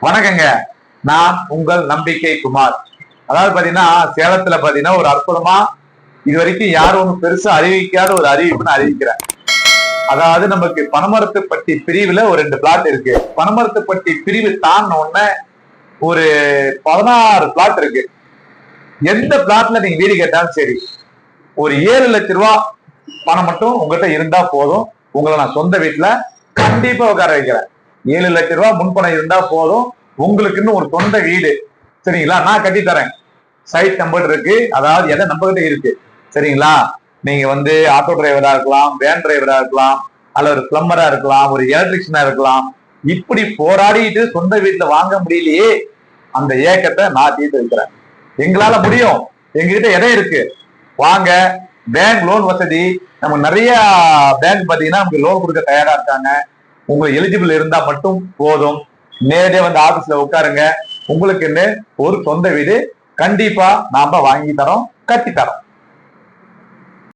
வணக்கங்க. நான் உங்கள் நம்பிக்கை குமார். அதாவது பாத்தீங்கன்னா சேலத்துல பாத்தீங்கன்னா ஒரு அற்புதமா இது வரைக்கும் யாரும் ஒண்ணு பெருசா அறிவிக்காத ஒரு அறிவிப்புன்னு அறிவிக்கிறேன். அதாவது நமக்கு பனமரத்துப்பட்டி பிரிவுல ஒரு 2 பிளாட் இருக்கு. பனமரத்துப்பட்டி பிரிவு தாண்டின உடனே ஒரு 16 பிளாட் இருக்கு. எந்த பிளாட்ல நீங்க வீடு கேட்டாலும் சரி, ஒரு 7 லட்சம் ரூபாய் பணம் மட்டும் உங்ககிட்ட இருந்தா போதும், உங்களை நான் சொந்த வீட்டுல கண்டிப்பா உட்கார வைக்கிறேன். 7 லட்சம் ரூபாய் முன்பணம் இருந்தா போதும், உங்களுக்குன்னு ஒரு சொந்த வீடு, சரிங்களா, நான் கட்டி தரேன். சைட் நம்பர் இருக்கு, அதாவது எதை நம்பகிட்ட இருக்கு, சரிங்களா. நீங்க ஆட்டோ டிரைவரா இருக்கலாம், வேன் டிரைவரா இருக்கலாம், அல்ல ஒரு பிளம்பரா இருக்கலாம், ஒரு எலக்ட்ரிஷியனா இருக்கலாம். இப்படி போராடிட்டு சொந்த வீட்டுல வாங்க முடியலையே, அந்த ஏக்கத்தை நான் தீர்த்து வைக்கிறேன். எங்களால முடியும், எங்ககிட்ட இடம் இருக்கு, வாங்க. பேங்க் லோன் வசதி நம்ம நிறைய பேங்க் பாத்தீங்கன்னா நமக்கு லோன் கொடுக்க தயாரா இருக்காங்க. உங்களுக்கு எலிஜிபிள் இருந்தா மட்டும் போதும், நேரடியா ஆபீஸ்ல உட்காருங்க. உங்களுக்குன்னு ஒரு சொந்த வீடு கண்டிப்பா நாம வாங்கி தரோம், கட்டி தரோம்.